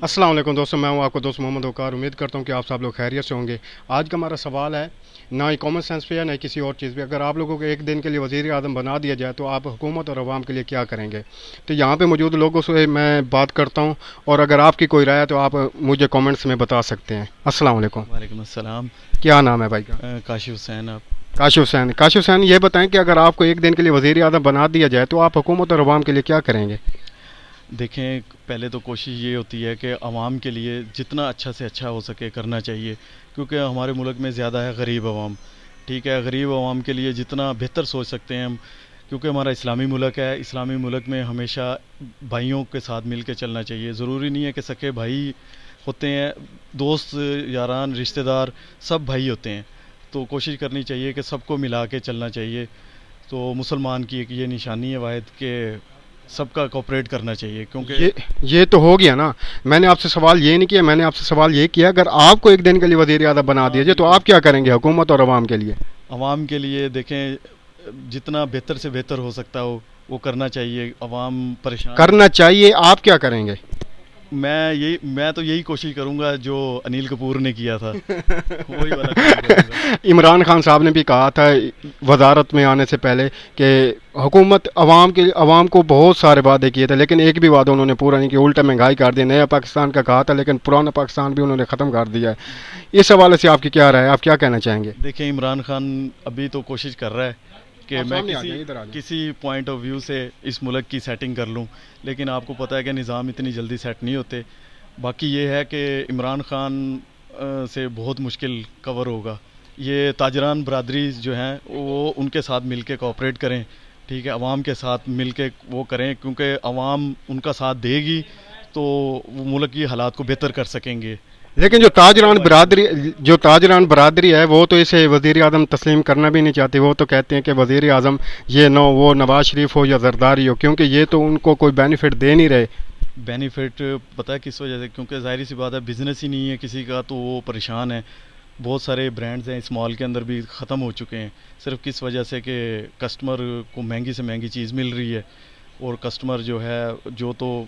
السلام علیکم دوستوں، میں ہوں آپ کو دوست محمد وقار۔ امید کرتا ہوں کہ آپ سب لوگ خیریت سے ہوں گے۔ آج کا ہمارا سوال ہے، نہ ہی کامن سینس پہ ہے نہ ہی کسی اور چیز پہ، اگر آپ لوگوں کو ایک دن کے لیے وزیر اعظم بنا دیا جائے تو آپ حکومت اور عوام کے لیے کیا کریں گے؟ تو یہاں پہ موجود لوگوں سے میں بات کرتا ہوں، اور اگر آپ کی کوئی رائے ہے تو آپ مجھے کامنٹس میں بتا سکتے ہیں۔ السلام علیکم۔ وعلیکم السلام۔ کیا نام ہے بھائی کا؟ کاشف حسین۔ آپ کاشف حسین۔ کاشف حسین، یہ بتائیں کہ اگر آپ کو ایک دن کے لیے وزیر اعظم بنا دیا جائے تو آپ حکومت اور عوام کے لیے کیا کریں گے؟ دیکھیں، پہلے تو کوشش یہ ہوتی ہے کہ عوام کے لیے جتنا اچھا سے اچھا ہو سکے کرنا چاہیے، کیونکہ ہمارے ملک میں زیادہ ہے غریب عوام۔ ٹھیک ہے، غریب عوام کے لیے جتنا بہتر سوچ سکتے ہیں ہم، کیونکہ ہمارا اسلامی ملک ہے، اسلامی ملک میں ہمیشہ بھائیوں کے ساتھ مل کے چلنا چاہیے۔ ضروری نہیں ہے کہ سکے بھائی ہوتے ہیں، دوست یاران رشتہ دار سب بھائی ہوتے ہیں، تو کوشش کرنی چاہیے کہ سب کو ملا کے چلنا چاہیے۔ تو مسلمان کی ایک یہ نشانی ہے واحد کہ سب کا کوپریٹ کرنا چاہیے، کیونکہ یہ تو ہو گیا نا۔ میں نے آپ سے سوال یہ نہیں کیا، میں نے آپ سے سوال یہ کیا اگر آپ کو ایک دن کے لیے وزیر اعظم بنا دیا جائے تو آپ کیا کریں گے حکومت اور عوام کے لیے؟ عوام کے لیے دیکھیں جتنا بہتر سے بہتر ہو سکتا ہو وہ کرنا چاہیے۔ عوام پریشان کرنا چاہیے، آپ کیا کریں گے؟ میں تو یہی کوشش کروں گا جو انیل کپور نے کیا تھا، وہی والا کام کروں گا۔ عمران خان صاحب نے بھی کہا تھا وزارت میں آنے سے پہلے کہ حکومت عوام کو بہت سارے وعدے کیے تھے، لیکن ایک بھی وعدہ انہوں نے پورا نہیں کیا، الٹا مہنگائی کر دی۔ نیا پاکستان کا کہا تھا لیکن پرانا پاکستان بھی انہوں نے ختم کر دیا ہے۔ اس حوالے سے آپ کی کیا رائے ہے؟ آپ کیا کہنا چاہیں گے؟ دیکھیں، عمران خان ابھی تو کوشش کر رہا ہے کہ میں کسی پوائنٹ آف ویو سے اس ملک کی سیٹنگ کر لوں، لیکن آپ کو پتہ ہے کہ نظام اتنی جلدی سیٹ نہیں ہوتے۔ باقی یہ ہے کہ عمران خان سے بہت مشکل کور ہوگا۔ یہ تاجران برادری جو ہیں وہ ان کے ساتھ مل کے کوآپریٹ کریں، ٹھیک ہے، عوام کے ساتھ مل کے وہ کریں، کیونکہ عوام ان کا ساتھ دے گی تو وہ ملک کی حالات کو بہتر کر سکیں گے۔ لیکن جو تاجران برادری ہے وہ تو اسے وزیر اعظم تسلیم کرنا بھی نہیں چاہتے۔ وہ تو کہتے ہیں کہ وزیر اعظم یہ نہ وہ نواز شریف ہو یا زرداری ہو، کیونکہ یہ تو ان کو کوئی بینیفٹ دے نہیں رہے۔ بینیفٹ پتہ ہے کس وجہ سے؟ کیونکہ ظاہری سی بات ہے، بزنس ہی نہیں ہے کسی کا تو وہ پریشان ہے۔ بہت سارے برانڈز ہیں اس مال کے اندر بھی ختم ہو چکے ہیں، صرف کس وجہ سے کہ کسٹمر کو مہنگی سے مہنگی چیز مل رہی ہے، اور کسٹمر جو ہے جو تو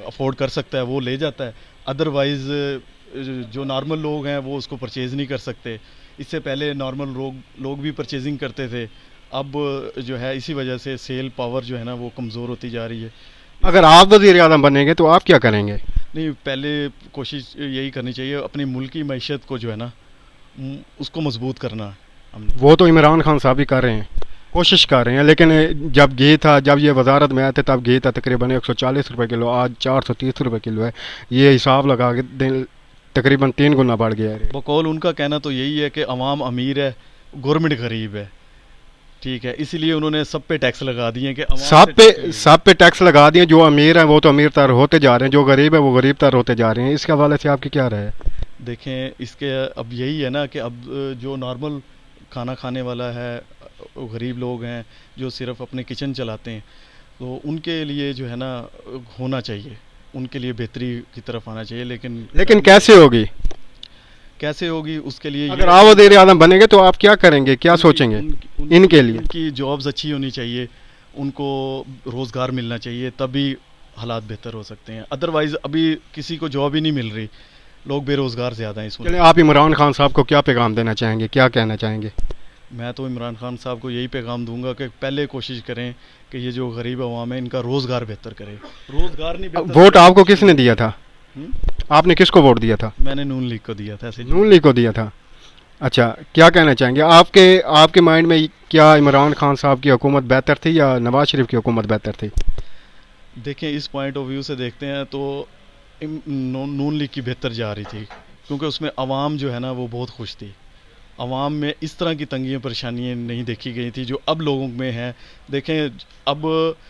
افورڈ کر سکتا ہے وہ لے جاتا ہے، ادروائز جو نارمل لوگ ہیں وہ اس کو پرچیز نہیں کر سکتے۔ اس سے پہلے نارمل لوگ بھی پرچیزنگ کرتے تھے، اب جو ہے اسی وجہ سے سیل پاور جو ہے نا وہ کمزور ہوتی جا رہی ہے۔ اگر آپ وزیر اعظم بنیں گے تو آپ کیا کریں گے؟ نہیں، پہلے کوشش یہی کرنی چاہیے اپنی ملکی معیشت کو جو ہے نا اس کو مضبوط کرنا۔ وہ تو عمران خان صاحب بھی کر رہے ہیں، کوشش کر رہے ہیں، لیکن جب یہ وزارت میں آئے تھے تب گھی تھا تقریباً 140 روپے کلو، آج 430 روپے کلو ہے۔ یہ حساب لگا کے تقریباً 3 گنا بڑھ گیا ہے۔ بقول ان کا کہنا تو یہی ہے کہ عوام امیر ہے، گورنمنٹ غریب ہے، ٹھیک ہے، اسی لیے انہوں نے سب پہ ٹیکس لگا دیے کہ سب پہ ٹیکس لگا دیے۔ جو امیر ہیں وہ تو امیر تر ہوتے جا رہے ہیں، جو غریب ہے وہ غریب تر ہوتے جا رہے ہیں۔ اس کے حوالے سے آپ کی کیا رائے ہے؟ دیکھیں، اس کے اب یہی ہے نا کہ اب جو نارمل کھانا کھانے والا ہے، غریب لوگ ہیں جو صرف اپنے کچن چلاتے ہیں، تو ان کے لیے جو ہے نا ہونا چاہیے، ان کے لیے بہتری کی طرف آنا چاہیے، لیکن کیسے ہوگی اس کے لیے اگر آپ وزیر اعظم بنیں گے تو آپ کیا کریں گے، کیا سوچیں گے ان کے لیے؟ ان کی جابز اچھی ہونی چاہیے، ان کو روزگار ملنا چاہیے، تبھی حالات بہتر ہو سکتے ہیں۔ ادروائز ابھی کسی کو جاب ہی نہیں مل رہی، لوگ بے روزگار زیادہ ہیں اس میں۔ آپ عمران خان صاحب کو کیا پیغام دینا چاہیں گے، کیا کہنا چاہیں گے؟ میں تو عمران خان صاحب کو یہی پیغام دوں گا کہ پہلے کوشش کریں کہ یہ جو غریب عوام ہے ان کا روزگار بہتر کرے۔ روزگار نہیں بہتر، ووٹ آپ کو کس نے دیا تھا؟ آپ نے کس کو ووٹ دیا تھا؟ میں نے نون لیگ کو دیا تھا۔ نون لیگ کو دیا تھا؟ اچھا، کیا کہنا چاہیں گے؟ آپ کے مائنڈ میں کیا عمران خان صاحب کی حکومت بہتر تھی یا نواز شریف کی حکومت بہتر تھی؟ دیکھیں، اس پوائنٹ آف ویو سے دیکھتے ہیں تو نون لیگ کی بہتر جا رہی تھی، کیونکہ اس میں عوام جو ہے نا وہ بہت خوش تھی۔ عوام میں اس طرح کی تنگیاں پریشانیاں نہیں دیکھی گئی تھی جو اب لوگوں میں ہیں۔ دیکھیں، اب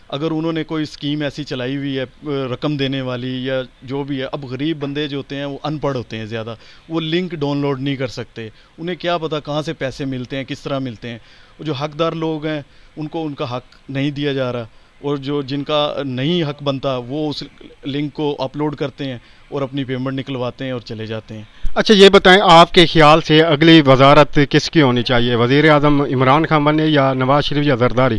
اگر انہوں نے کوئی اسکیم ایسی چلائی ہوئی ہے رقم دینے والی یا جو بھی ہے، اب غریب بندے جو ہوتے ہیں وہ ان پڑھ ہوتے ہیں زیادہ، وہ لنک ڈاؤن لوڈ نہیں کر سکتے، انہیں کیا پتہ کہاں سے پیسے ملتے ہیں، کس طرح ملتے ہیں۔ جو حقدار لوگ ہیں ان کو ان کا حق نہیں دیا جا رہا، اور جن کا نہیں حق بنتا وہ اس لنک کو اپلوڈ کرتے ہیں اور اپنی پیمنٹ نکلواتے ہیں اور چلے جاتے ہیں۔ اچھا، یہ بتائیں آپ کے خیال سے اگلی وزارت کس کی ہونی چاہیے؟ وزیر اعظم عمران خان بنے یا نواز شریف یا زرداری؟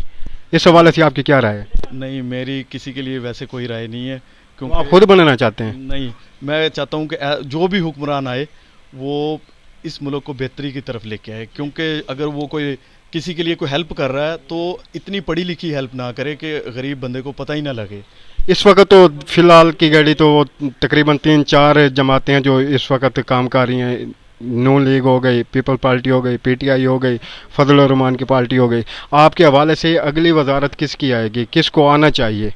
اس حوالے سے آپ کی کیا رائے ہے؟ نہیں، میری کسی کے لیے ویسے کوئی رائے نہیں ہے، آپ خود بننا چاہتے ہیں؟ نہیں، میں چاہتا ہوں کہ جو بھی حکمران آئے وہ اس ملک کو بہتری کی طرف لے کے آئے، کیونکہ اگر وہ کوئی کسی کے لیے کوئی ہیلپ کر رہا ہے تو اتنی پڑھی لکھی ہیلپ نہ کرے کہ غریب بندے کو پتہ ہی نہ لگے۔ اس وقت تو فی الحال کی گھڑی تو تقریباً 3-4 جماعتیں ہیں جو اس وقت کام کر رہی ہیں، نون لیگ ہو گئی، پیپل پارٹی ہو گئی، پی ٹی آئی ہو گئی، فضل الرحمان کی پارٹی ہو گئی۔ آپ کے حوالے سے اگلی وزارت کس کی آئے گی، کس کو آنا چاہیے؟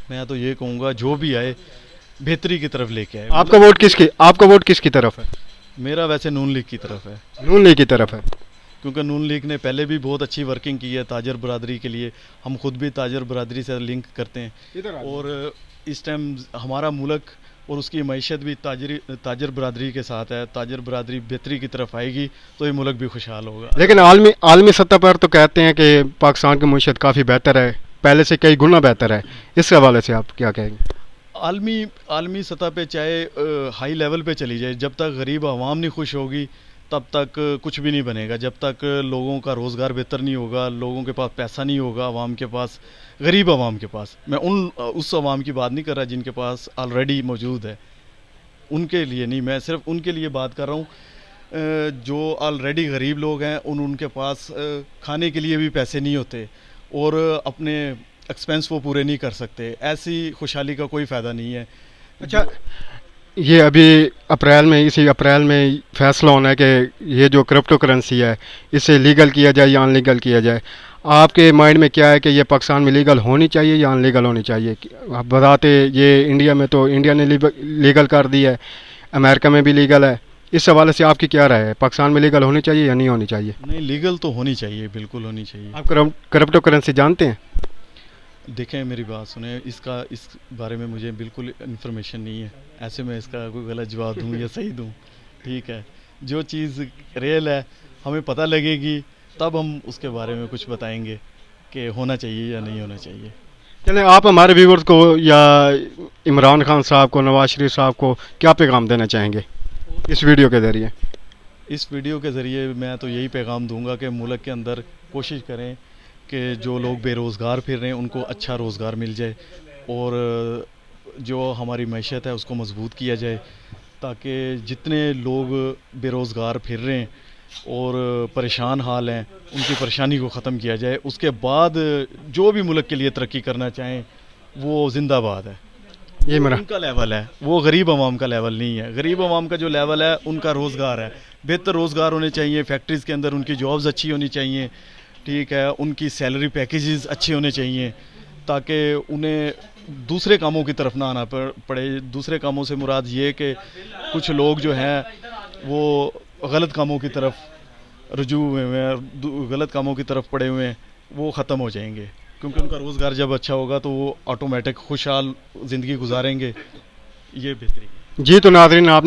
میں تو یہ کہوں گا جو بھی آئے بہتری کی طرف لے کے آئے۔ آپ کا ووٹ کس کی طرف ہے؟ میرا ویسے نون لیگ کی طرف ہے، نون لیگ کی طرف ہے۔ کیونکہ نون لیگ نے پہلے بھی بہت اچھی ورکنگ کی ہے تاجر برادری کے لیے، ہم خود بھی تاجر برادری سے لنک کرتے ہیں، اور اس ٹائم ہمارا ملک اور اس کی معیشت بھی تاجر برادری کے ساتھ ہے۔ تاجر برادری بہتری کی طرف آئے گی تو یہ ملک بھی خوشحال ہوگا۔ لیکن عالمی سطح پر تو کہتے ہیں کہ پاکستان کی معیشت کافی بہتر ہے، پہلے سے کئی گنا بہتر ہے، اس حوالے سے آپ کیا کہیں گے؟ عالمی سطح پہ چاہے ہائی لیول پہ چلی جائے، جب تک غریب عوام نہیں خوش ہوگی تب تک کچھ بھی نہیں بنے گا۔ جب تک لوگوں کا روزگار بہتر نہیں ہوگا، لوگوں کے پاس پیسہ نہیں ہوگا، عوام کے پاس، غریب عوام کے پاس، میں اس عوام کی بات نہیں کر رہا جن کے پاس آلریڈی موجود ہے، ان کے لیے نہیں، میں صرف ان کے لیے بات کر رہا ہوں جو آلریڈی غریب لوگ ہیں، ان کے پاس کھانے کے لیے بھی پیسے نہیں ہوتے اور اپنے ایکسپینس وہ پورے نہیں کر سکتے۔ ایسی خوشحالی کا کوئی فائدہ نہیں ہے۔ اچھا، یہ ابھی اسی اپریل میں فیصلہ ہونا ہے کہ یہ جو کرپٹو کرنسی ہے اسے لیگل کیا جائے یا ان لیگل کیا جائے۔ آپ کے مائنڈ میں کیا ہے کہ یہ پاکستان میں لیگل ہونی چاہیے یا ان لیگل ہونی چاہیے؟ آپ بتاتے یہ انڈیا میں تو انڈیا نے لیگل کر دی ہے، امریکہ میں بھی لیگل ہے، اس حوالے سے آپ کی کیا رائے ہے؟ پاکستان میں لیگل ہونی چاہیے یا نہیں ہونی چاہیے؟ نہیں، لیگل تو ہونی چاہیے، بالکل ہونی چاہیے۔ آپ کرپٹو کرنسی جانتے ہیں؟ دیکھیں میری بات سنیں، اس بارے میں مجھے بالکل انفارمیشن نہیں ہے، ایسے میں اس کا کوئی غلط جواب دوں یا صحیح دوں، ٹھیک ہے؟ جو چیز ریئل ہے ہمیں پتہ لگے گی تب ہم اس کے بارے میں کچھ بتائیں گے کہ ہونا چاہیے یا نہیں ہونا چاہیے۔ چلیں، آپ ہمارے ویورز کو یا عمران خان صاحب کو، نواز شریف صاحب کو کیا پیغام دینا چاہیں گے اس ویڈیو کے ذریعے؟ اس ویڈیو کے ذریعے میں تو یہی پیغام دوں گا کہ ملک کے اندر کوشش کریں کہ جو لوگ بے روزگار پھر رہے ہیں ان کو اچھا روزگار مل جائے، اور جو ہماری معیشت ہے اس کو مضبوط کیا جائے، تاکہ جتنے لوگ بے روزگار پھر رہے ہیں اور پریشان حال ہیں ان کی پریشانی کو ختم کیا جائے۔ اس کے بعد جو بھی ملک کے لیے ترقی کرنا چاہیں وہ زندہ باد ہے، یہ میرا ان کا لیول ہے، وہ غریب عوام کا لیول نہیں ہے۔ غریب عوام کا جو لیول ہے ان کا روزگار ہے، بہتر روزگار ہونے چاہیے، فیکٹریز کے اندر ان کی جابز اچھی ہونی چاہیے، ٹھیک ہے، ان کی سیلری پیکیجز اچھے ہونے چاہیے تاکہ انہیں دوسرے کاموں کی طرف نہ آنا پڑے۔ دوسرے کاموں سے مراد یہ کہ کچھ لوگ جو ہیں وہ غلط کاموں کی طرف رجوع ہوئے ہیں، غلط کاموں کی طرف پڑے ہوئے ہیں، وہ ختم ہو جائیں گے، کیونکہ ان کا روزگار جب اچھا ہوگا تو وہ آٹومیٹک خوشحال زندگی گزاریں گے، یہ بہتری ہے۔ جی، تو ناظرین، آپ نے